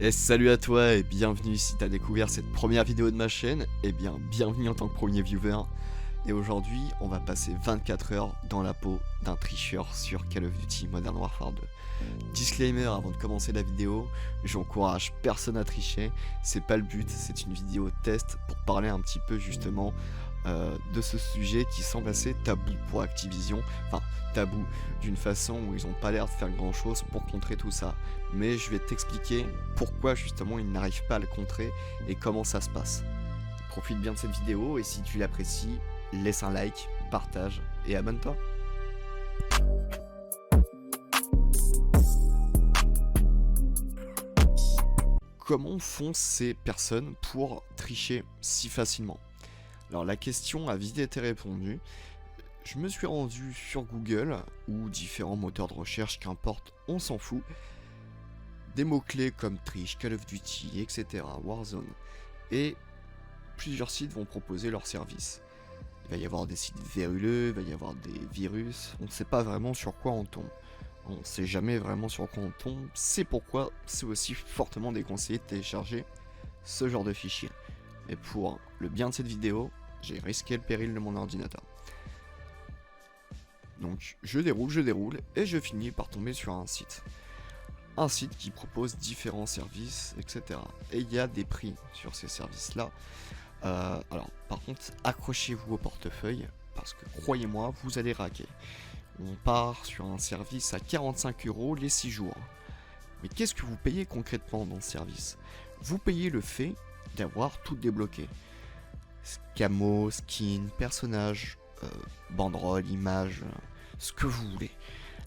Et salut à toi et bienvenue si t'as découvert cette première vidéo de ma chaîne, et bien bienvenue en tant que premier viewer. Et aujourd'hui on va passer 24 heures dans la peau d'un tricheur sur Call of Duty Modern Warfare 2. Disclaimer avant de commencer la vidéo, j'encourage personne à tricher, c'est pas le but, c'est une vidéo test pour parler un petit peu justement de ce sujet qui semble assez tabou pour Activision, enfin tabou d'une façon où ils ont pas l'air de faire grand chose pour contrer tout ça, mais je vais t'expliquer pourquoi justement ils n'arrivent pas à le contrer et comment ça se passe. Profite bien de cette vidéo et si tu l'apprécies, laisse un like, partage et abonne-toi. Comment font ces personnes pour tricher si facilement? Alors la question a vite été répondue. Je me suis rendu sur Google ou différents moteurs de recherche, qu'importe, on s'en fout. Des mots-clés comme triche, Call of Duty, etc., Warzone. Et plusieurs sites vont proposer leurs services. Il va y avoir des sites véruleux, il va y avoir des virus. On ne sait pas vraiment sur quoi on tombe. On ne sait jamais vraiment sur quoi on tombe. C'est pourquoi c'est aussi fortement déconseillé de télécharger ce genre de fichiers. Mais pour le bien de cette vidéo, j'ai risqué le péril de mon ordinateur. Donc je déroule et je finis par tomber sur un site. Un site qui propose différents services, etc. Et il y a des prix sur ces services-là. Alors par contre, accrochez-vous au portefeuille, parce que croyez-moi, vous allez raquer. On part sur un service à 45 € les 6 jours. Mais qu'est-ce que vous payez concrètement dans ce service? Vous payez le fait d'avoir tout débloqué. Camo, skin, personnage, banderole, image, ce que vous voulez.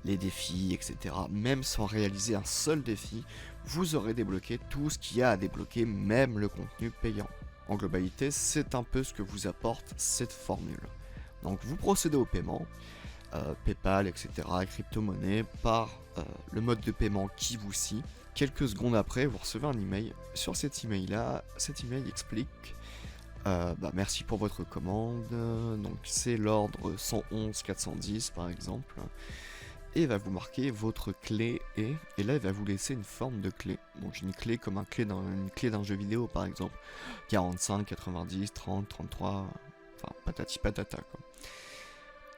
Les défis, etc. Même sans réaliser un seul défi, vous aurez débloqué tout ce qu'il y a à débloquer, même le contenu payant. En globalité, c'est un peu ce que vous apporte cette formule. Donc vous procédez au paiement, PayPal, etc., crypto-monnaie, par le mode de paiement qui vous scie. Quelques secondes après, vous recevez un email. Sur cet email-là, cet email explique merci pour votre commande. Donc c'est l'ordre 111 410 par exemple. Et il va vous marquer votre clé et là il va vous laisser une forme de clé. Donc une clé comme une clé d'un jeu vidéo par exemple. 45, 90, 30, 33, enfin patati patata quoi.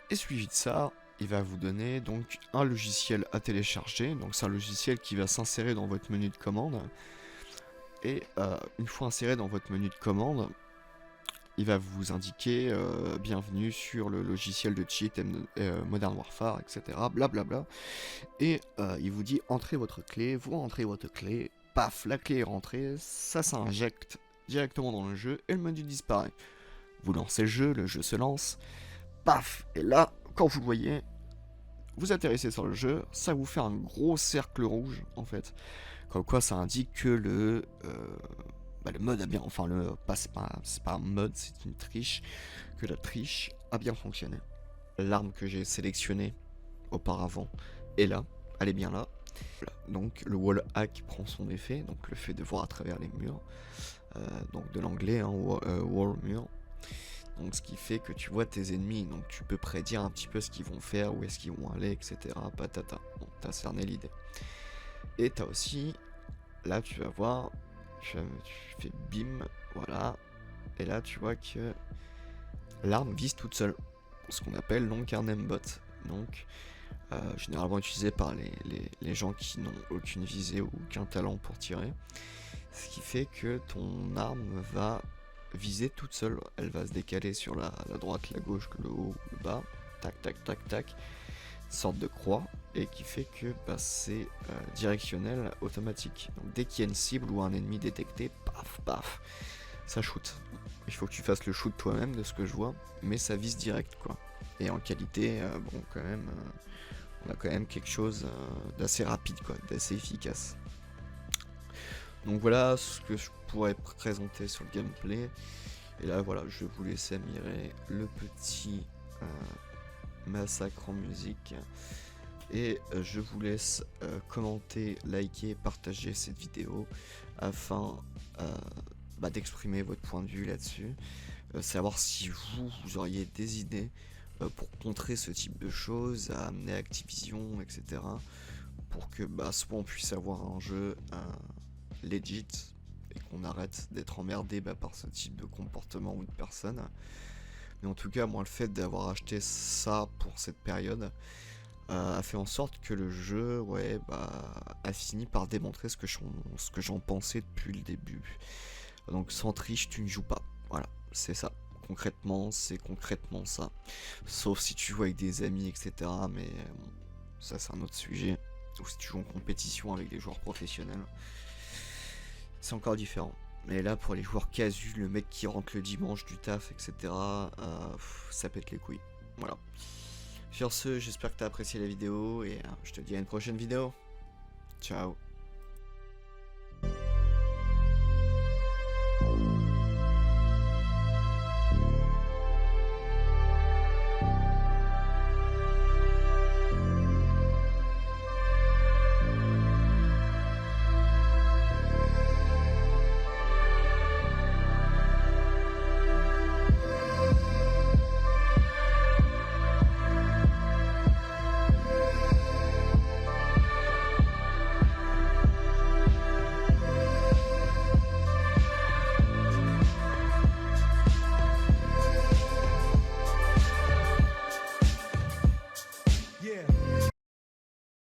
Et suivi de ça, il va vous donner donc un logiciel à télécharger. Donc c'est un logiciel qui va s'insérer dans votre menu de commande. Et une fois inséré dans votre menu de commande, il va vous indiquer bienvenue sur le logiciel de cheat Modern Warfare, etc. Blablabla. Et il vous dit entrez votre clé, vous rentrez votre clé, paf, la clé est rentrée, ça s'injecte directement dans le jeu et le menu disparaît. Vous lancez le jeu se lance, paf, et là, quand vous le voyez, vous atterrissez sur le jeu, ça vous fait un gros cercle rouge en fait. Comme quoi ça indique que le mode a bien, enfin c'est pas un mode, c'est une triche, que la triche a bien fonctionné. L'arme que j'ai sélectionnée auparavant est là, elle est bien là. Voilà. Donc le wall hack prend son effet, donc le fait de voir à travers les murs, donc de l'anglais, hein, wall mur. Donc ce qui fait que tu vois tes ennemis, donc tu peux prédire un petit peu ce qu'ils vont faire, où est-ce qu'ils vont aller, etc. Patata. Donc t'as cerné l'idée. Et t'as aussi, là tu vas voir, tu fais bim, voilà, et là tu vois que l'arme vise toute seule, ce qu'on appelle donc un aimbot, donc généralement utilisé par les gens qui n'ont aucune visée ou aucun talent pour tirer, ce qui fait que ton arme va viser toute seule, elle va se décaler sur la droite, la gauche, le haut, le bas, tac tac tac tac, sorte de croix, et qui fait que c'est directionnel automatique. Donc dès qu'il y a une cible ou un ennemi détecté, paf paf, ça shoot. Il faut que tu fasses le shoot toi-même de ce que je vois, mais ça vise direct quoi. Et en qualité, bon quand même, on a quand même quelque chose d'assez rapide quoi, d'assez efficace. Donc voilà ce que je pourrais présenter sur le gameplay. Et là voilà, je vous laisse admirer le petit massacre en musique. Et je vous laisse commenter, liker, partager cette vidéo afin d'exprimer votre point de vue là-dessus. Savoir si vous auriez des idées pour contrer ce type de choses, à amener Activision, etc. Pour que soit on puisse avoir un jeu legit et qu'on arrête d'être emmerdé par ce type de comportement ou de personne. Mais en tout cas, moi, le fait d'avoir acheté ça pour cette période a fait en sorte que le jeu, a fini par démontrer ce que j'en pensais depuis le début. Donc sans triche, tu ne joues pas. Voilà, c'est ça. Concrètement, c'est concrètement ça. Sauf si tu joues avec des amis, etc. Mais bon, ça c'est un autre sujet. Ou si tu joues en compétition avec des joueurs professionnels, c'est encore différent. Mais là, pour les joueurs casus, le mec qui rentre le dimanche du taf, etc., ça pète les couilles. Voilà. Sur ce, j'espère que tu as apprécié la vidéo et je te dis à une prochaine vidéo. Ciao.